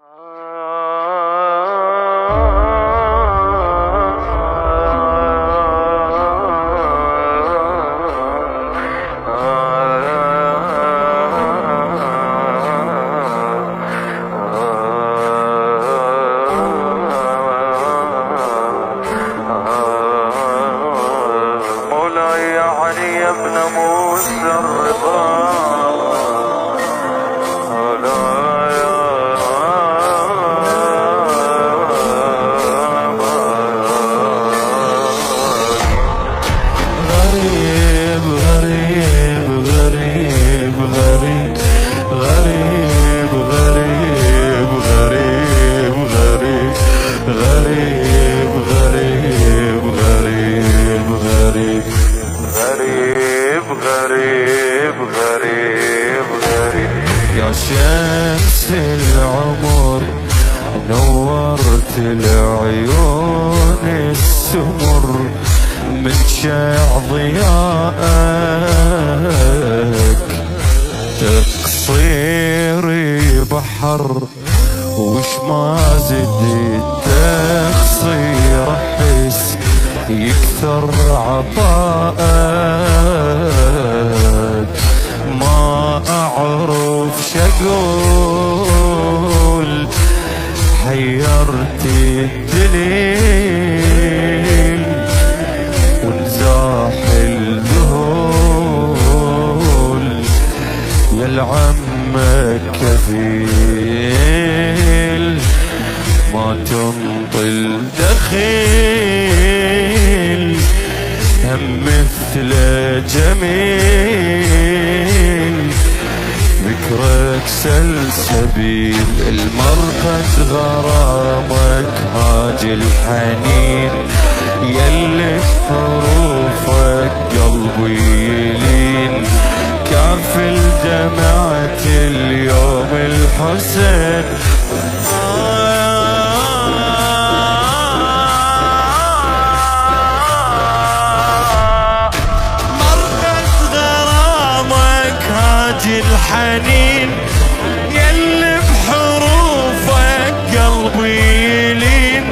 مولاي يعني يا ابن موسى الرضا يا شمس العمر نورت العيون السمر من شع ضيائك تقصيري بحر وش ما زدت تقصير احس يكثر عطائك ما اعرف شقول حيرت الدليل ونزاح الذهول يا العمك كفيل ما تنطل دخيل هم مثل جميل ذكرك سلسبيل المرقد غرامك هاج الحنين يلي حروفك قلبي يلين كافل دمعة اليوم الحسن الحنين يلي بحروفك قلبي يلين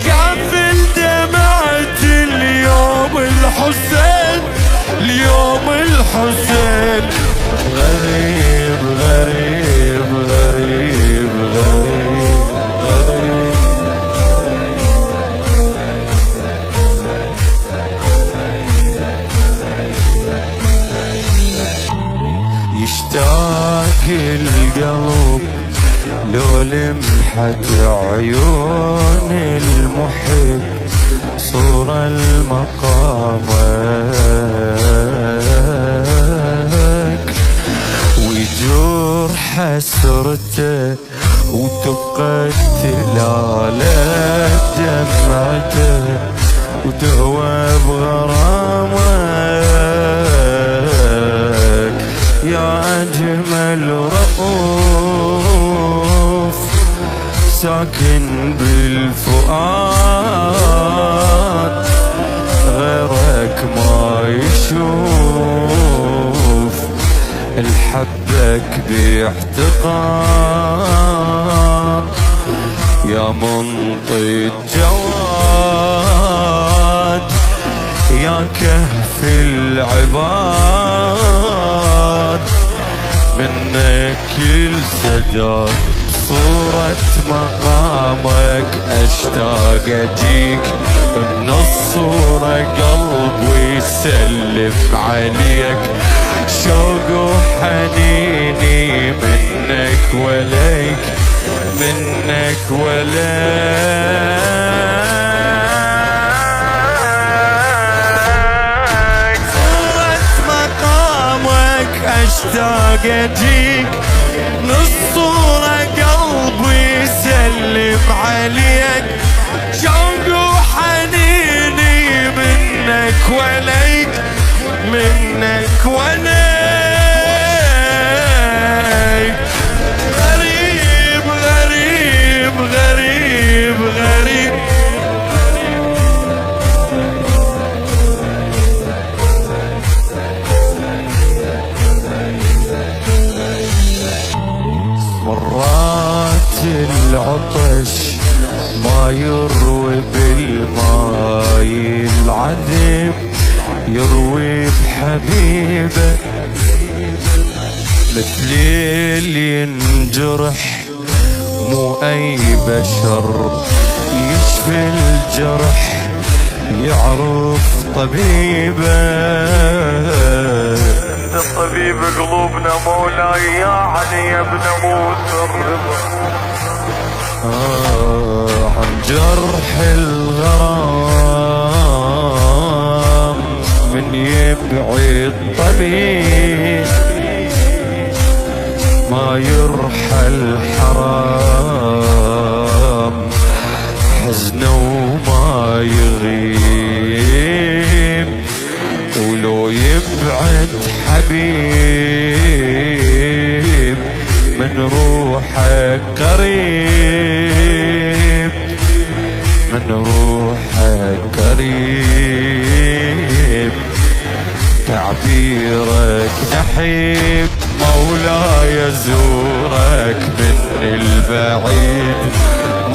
كافل دمعة اليوم الحسين اليوم الحسين غريب غريب غريب غريب غريب يشتاق القلب لو لمحت عيون المحب صورة المقامك ويجور حسرته وتبقى تلالة دمعته وتهوى بغرامك يا أجمل رؤوف ساكن بالفؤاد غيرك ما يشوف الحبك باحتقار يا منطي الجواد يا كهف العباد منك السجاد صورة مقامك اشتاق اجيك من الصورة قلبي يسلم عليك شوق وحنيني منك وليك منك وليك صورة مقامك اشتاق اجيك نصورة قلبي يسلم عليك شوق وحنيني منك وليك منك وليك غريب غريب غريب غريب مرات يروي بحبيبه مثل اللي ينجرح، مو أي بشر يشفي الجرح يعرف طبيبه. انت طبيب قلوبنا مولاي يا علي يا ابن موسى الرضا. عن جرح الغرام من يبعد طبيب ما يرحل حرام حزنه وما يغيب، ولو يبعد حبيب من روحك قريب، من روحك قريب. تعبيرك نحيب مولاي زورك من البعيد،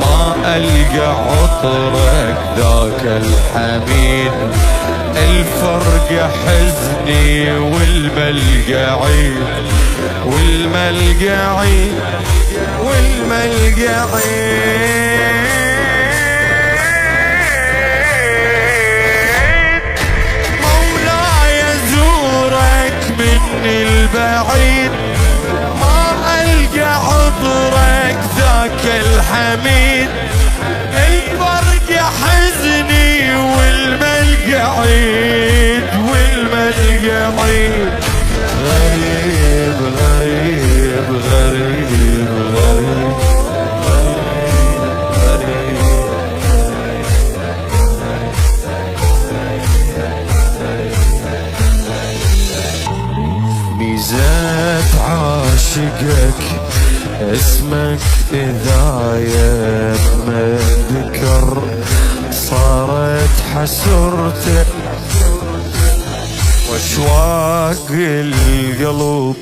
ما ألقى عطرك ذاك الحميد. الفرق حزني والملقعيد، والملقعيد والملقعيد. مولاي زورك من البعيد، ما ألقى عطرك ذاك الحميد. الفرق حزني والملقعيد، والملقعيد. غريب غريب غريب غريب غريب. ميزات عاشقك اسمك إذا يما ذكر صارت حسرته، واشواق القلب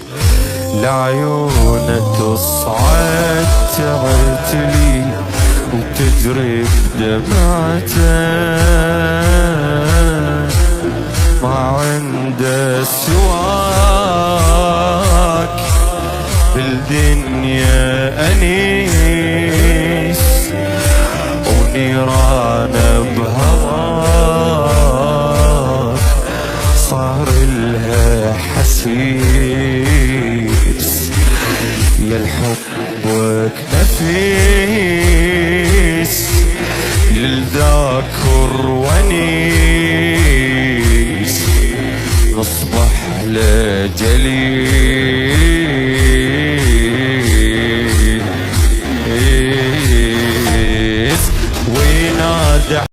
لعيونه تصعد تعتلي وتجري بدمعته. ما عنده سواك بالدنيا أنيس، ونيران بهواك صار لها حسيس. يا الحبك نفيس للذاكر ونيس،